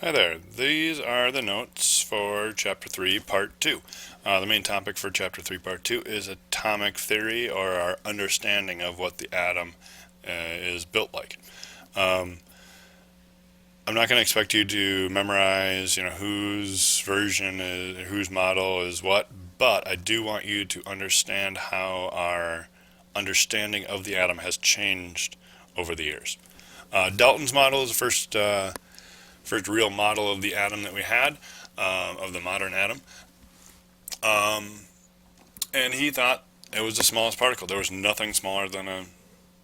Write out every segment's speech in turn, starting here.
Hi there. These are the notes for Chapter 3, Part 2. The main topic for Chapter 3, Part 2 is atomic theory, or our understanding of what the atom is built like. I'm not going to expect you to memorize, whose version is, whose model is what, but I do want you to understand how our understanding of the atom has changed over the years. Dalton's model is the first real model of the atom that we had, of the modern atom. And he thought it was the smallest particle. There was nothing smaller than an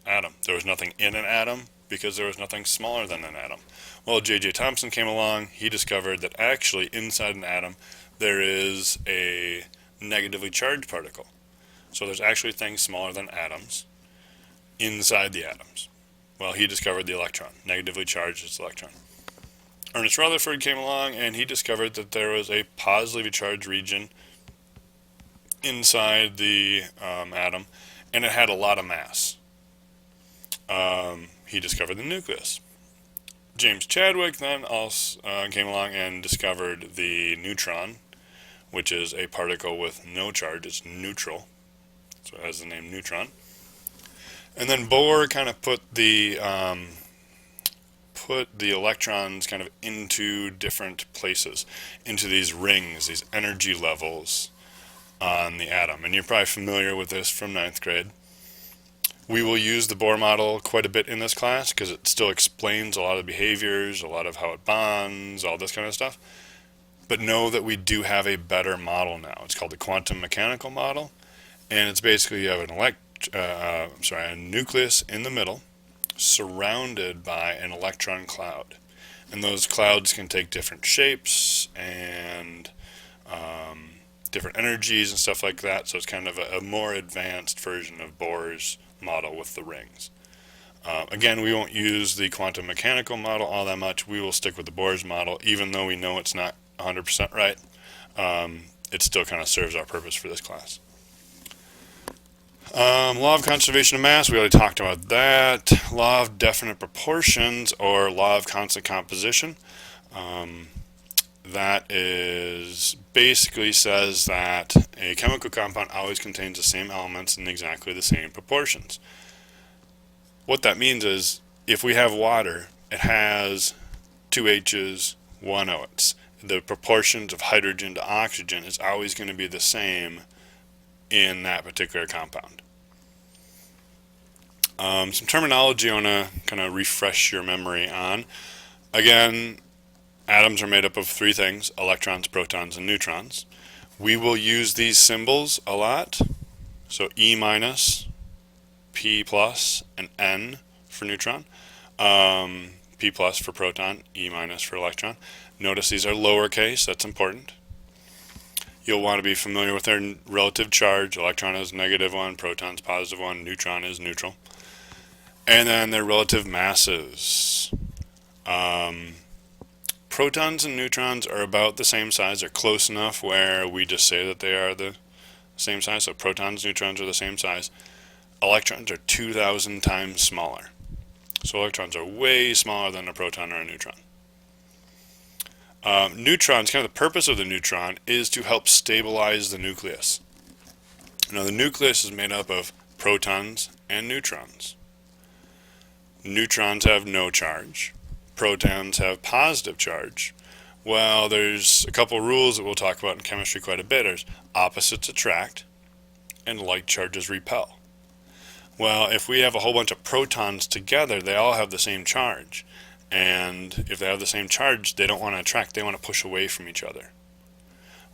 atom. There was nothing in an atom because there was nothing smaller than an atom. Well, J.J. Thomson came along. He discovered that actually inside an atom there is a negatively charged particle. So there's actually things smaller than atoms inside the atoms. Well, he discovered the electron. Negatively charged is the electron. Ernest Rutherford came along and he discovered that there was a positively charged region inside the atom, and it had a lot of mass. He discovered the nucleus. James Chadwick then also came along and discovered the neutron, which is a particle with no charge. It's neutral, so it has the name neutron. And then Bohr kind of put the electrons kind of into different places, into these rings, these energy levels on the atom. And you're probably familiar with this from ninth grade. We will use the Bohr model quite a bit in this class because it still explains a lot of behaviors, a lot of how it bonds, all this kind of stuff. But know that we do have a better model now. It's called the quantum mechanical model, and it's basically you have a nucleus in the middle, surrounded by an electron cloud, and those clouds can take different shapes and different energies and stuff like that. So it's kind of a more advanced version of Bohr's model with the rings. Again, we won't use the quantum mechanical model all that much. We will stick with the Bohr's model, even though we know it's not 100% right. It still kind of serves our purpose for this class. Law of conservation of mass, we already talked about that. Law of definite proportions, or law of constant composition. That is basically says that a chemical compound always contains the same elements in exactly the same proportions. What that means is if we have water, it has 2 H's, 1 O. The proportions of hydrogen to oxygen is always going to be the same in that particular compound. Some terminology I want to kind of refresh your memory on. Again, atoms are made up of 3 things: electrons, protons, and neutrons. We will use these symbols a lot. So E minus, P plus, and N for neutron. P plus for proton, E minus for electron. Notice these are lowercase, that's important. You'll want to be familiar with their relative charge. Electron is -1, proton is +1, neutron is neutral. And then their relative masses. Protons and neutrons are about the same size. They're close enough where we just say that they are the same size. So protons and neutrons are the same size. Electrons are 2,000 times smaller. So electrons are way smaller than a proton or a neutron. Neutrons, kind of the purpose of the neutron is to help stabilize the nucleus. Now the nucleus is made up of protons and neutrons. Neutrons have no charge. Protons have positive charge. Well, there's a couple rules that we'll talk about in chemistry quite a bit. There's opposites attract and like charges repel. Well, if we have a whole bunch of protons together, they all have the same charge. And if they have the same charge, they don't want to attract, they want to push away from each other.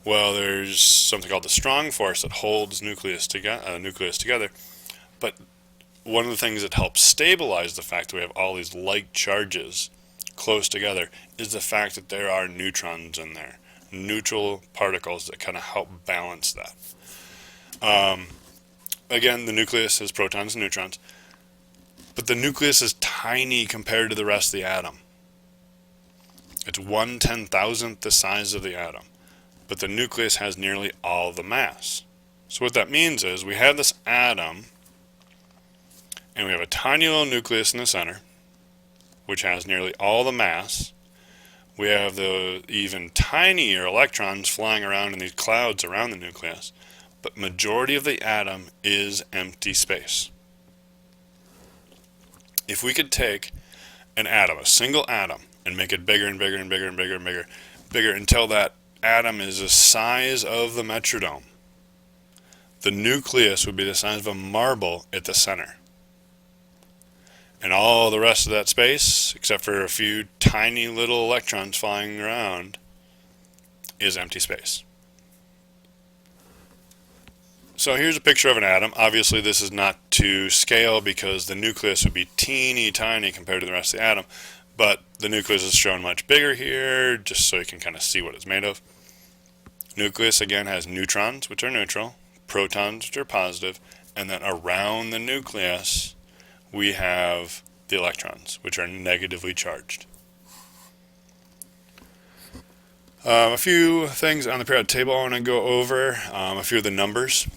Well, there's something called the strong force that holds nucleus together. But one of the things that helps stabilize the fact that we have all these like charges close together is the fact that there are neutrons in there, neutral particles that kind of help balance that. Again, the nucleus is protons and neutrons, but the nucleus is tiny compared to the rest of the atom. It's 1/10,000th the size of the atom, but the nucleus has nearly all the mass. So what that means is we have this atom, and we have a tiny little nucleus in the center, which has nearly all the mass. We have the even tinier electrons flying around in these clouds around the nucleus, but majority of the atom is empty space. If we could take an atom, a single atom, and make it bigger and bigger and bigger and bigger and bigger until that atom is the size of the Metrodome, the nucleus would be the size of a marble at the center. And all the rest of that space, except for a few tiny little electrons flying around, is empty space. So here's a picture of an atom. Obviously this is not to scale because the nucleus would be teeny tiny compared to the rest of the atom, but the nucleus is shown much bigger here just so you can kind of see what it's made of. Nucleus again has neutrons, which are neutral, protons, which are positive, and then around the nucleus we have the electrons, which are negatively charged. A few things on the periodic table I want to go over, a few of the numbers.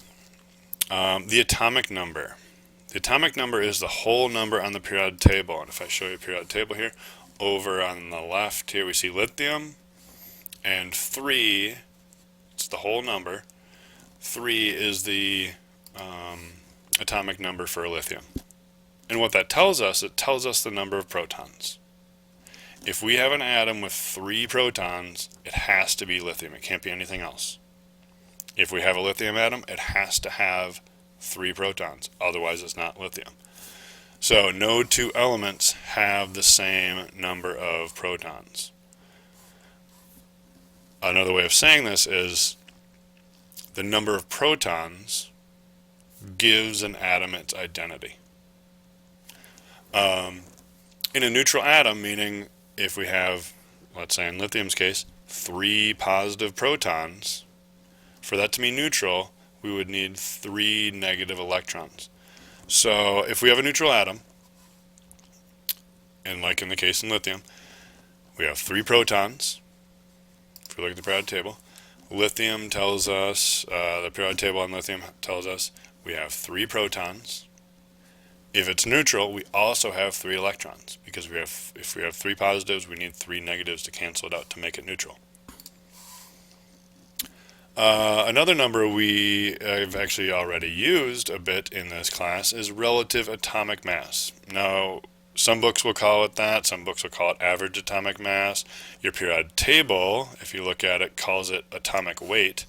The atomic number. The atomic number is the whole number on the periodic table, and if I show you a periodic table here, over on the left here we see lithium, and 3, it's the whole number. 3 is the atomic number for lithium. And what that tells us, it tells us the number of protons. If we have an atom with 3 protons, it has to be lithium. It can't be anything else. If we have a lithium atom, it has to have 3 protons. Otherwise, it's not lithium. So no two elements have the same number of protons. Another way of saying this is the number of protons gives an atom its identity. In a neutral atom, meaning if we have, let's say in lithium's case, 3 positive protons, for that to be neutral, we would need 3 negative electrons. So if we have a neutral atom, and like in the case in lithium, we have 3 protons. If we look at the periodic table, lithium tells us, the periodic table on lithium tells us we have 3 protons. If it's neutral, we also have 3 electrons, because if we have 3 positives, we need 3 negatives to cancel it out to make it neutral. Another number I've actually already used a bit in this class is relative atomic mass. Now, some books will call it that, some books will call it average atomic mass. Your periodic table, if you look at it, calls it atomic weight.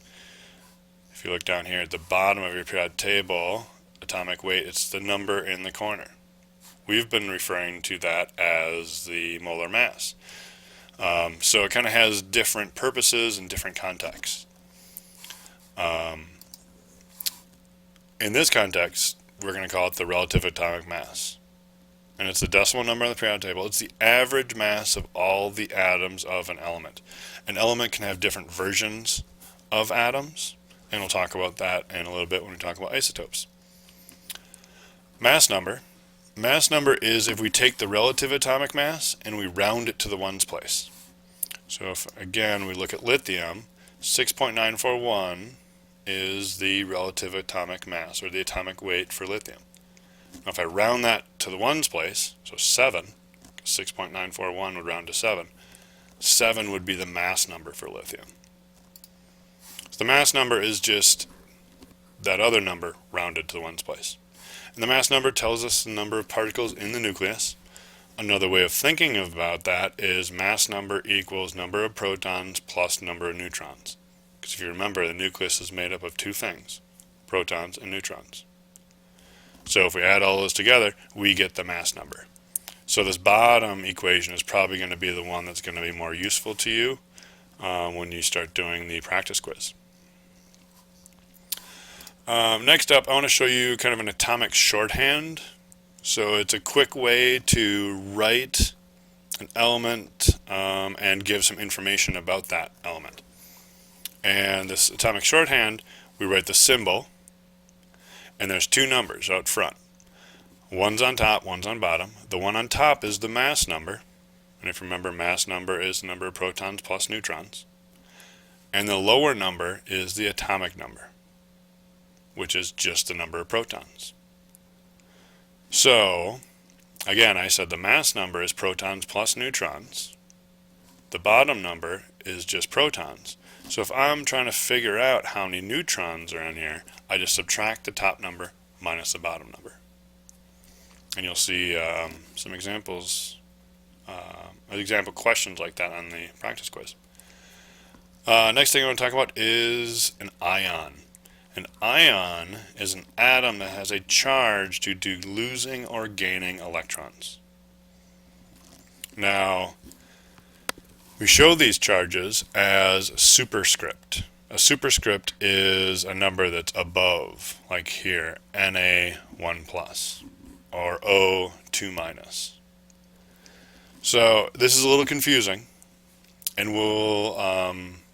If you look down here at the bottom of your periodic table, atomic weight, it's the number in the corner. We've been referring to that as the molar mass. So it kind of has different purposes and different contexts. In this context, we're going to call it the relative atomic mass. And it's the decimal number on the periodic table. It's the average mass of all the atoms of an element. An element can have different versions of atoms, and we'll talk about that in a little bit when we talk about isotopes. Mass number. Mass number is if we take the relative atomic mass and we round it to the ones place. So if, again, we look at lithium, 6.941 is the relative atomic mass, or the atomic weight for lithium. Now if I round that to the ones place, so 7, 6.941 would round to 7, 7 would be the mass number for lithium. So the mass number is just that other number rounded to the ones place. And the mass number tells us the number of particles in the nucleus. Another way of thinking about that is mass number equals number of protons plus number of neutrons. Because if you remember, the nucleus is made up of 2 things, protons and neutrons. So if we add all those together, we get the mass number. So this bottom equation is probably going to be the one that's going to be more useful to you when you start doing the practice quiz. Next up, I want to show you kind of an atomic shorthand. So it's a quick way to write an element and give some information about that element. And this atomic shorthand, we write the symbol, and there's 2 numbers out front. One's on top, one's on bottom. The one on top is the mass number, and if you remember, mass number is the number of protons plus neutrons. And the lower number is the atomic number, which is just the number of protons. So, again, I said the mass number is protons plus neutrons. The bottom number is just protons. So if I'm trying to figure out how many neutrons are in here, I just subtract the top number minus the bottom number. And you'll see some examples, example questions like that on the practice quiz. Next thing I want to talk about is an ion. An ion is an atom that has a charge due to losing or gaining electrons. Now, we show these charges as superscript. A superscript is a number that's above, like here, Na1 plus or O2 minus. So this is a little confusing, and we'll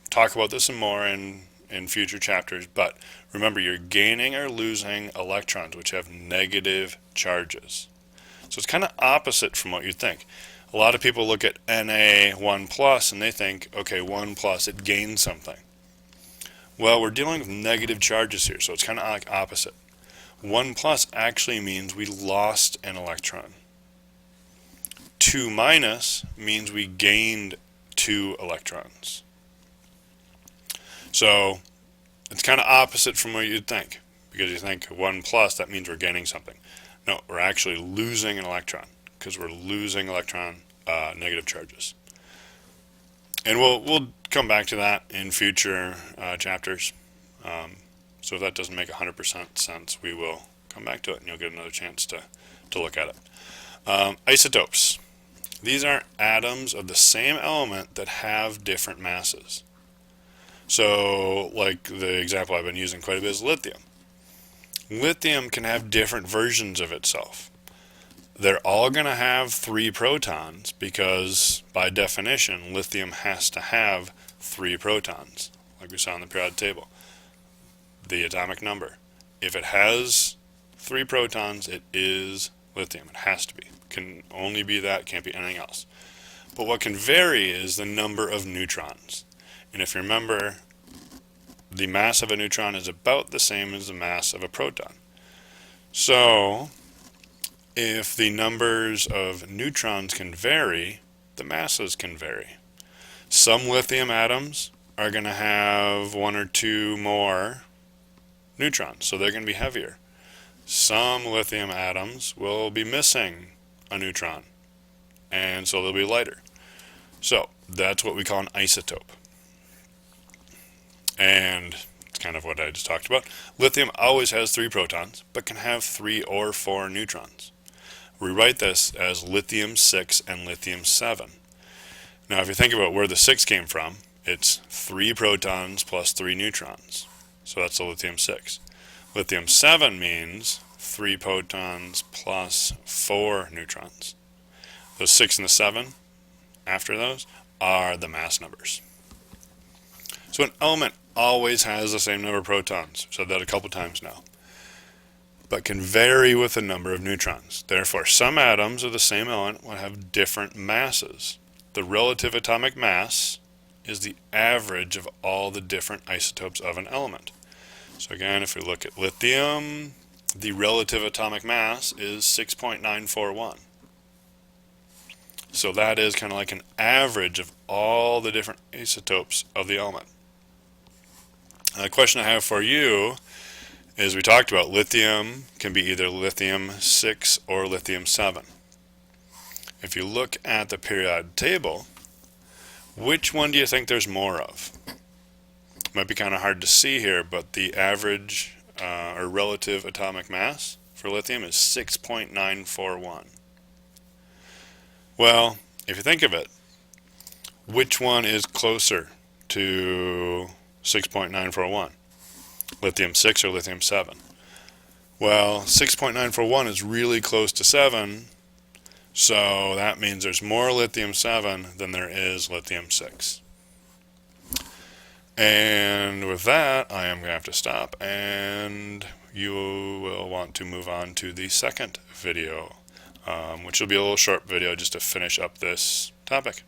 talk about this some more in future chapters, but remember, you're gaining or losing electrons which have negative charges. So it's kind of opposite from what you'd think. A lot of people look at Na1 plus and they think, okay, 1 plus, it gains something. Well, we're dealing with negative charges here, so it's kind of like opposite. 1 plus actually means we lost an electron. 2 minus means we gained 2 electrons. So it's kind of opposite from what you'd think, because you think 1 plus, that means we're gaining something. No, we're actually losing an electron, because we're losing electron negative charges. And we'll come back to that in future chapters. So if that doesn't make 100% sense, we will come back to it, and you'll get another chance to look at it. Isotopes. These are atoms of the same element that have different masses. So, like the example I've been using quite a bit is lithium. Lithium can have different versions of itself. They're all going to have 3 protons because, by definition, lithium has to have 3 protons, like we saw in the periodic table. The atomic number. If it has 3 protons, it is lithium. It has to be. It can only be that, can't be anything else. But what can vary is the number of neutrons. And if you remember, the mass of a neutron is about the same as the mass of a proton. So, if the numbers of neutrons can vary, the masses can vary. Some lithium atoms are going to have 1 or 2 more neutrons, so they're going to be heavier. Some lithium atoms will be missing a neutron, and so they'll be lighter. So, that's what we call an isotope. And it's kind of what I just talked about. Lithium always has 3 protons, but can have 3 or 4 neutrons. We write this as lithium-6 and lithium-7. Now, if you think about where the 6 came from, it's 3 protons plus 3 neutrons. So that's the lithium-6. Lithium-7 means 3 protons plus 4 neutrons. Those 6 and the 7, after those, are the mass numbers. So an element always has the same number of protons. I've said that a couple times now. But can vary with the number of neutrons. Therefore, some atoms of the same element will have different masses. The relative atomic mass is the average of all the different isotopes of an element. So again, if we look at lithium, the relative atomic mass is 6.941. So that is kind of like an average of all the different isotopes of the element. The question I have for you is, we talked about lithium can be either lithium-6 or lithium-7. If you look at the periodic table, which one do you think there's more of? It might be kind of hard to see here, but the average or relative atomic mass for lithium is 6.941. Well, if you think of it, which one is closer to 6.941? Lithium-6 or lithium-7? Well, 6.941 is really close to 7, so that means there's more lithium-7 than there is lithium-6. And with that, I am going to have to stop, and you will want to move on to the second video, which will be a little short video just to finish up this topic.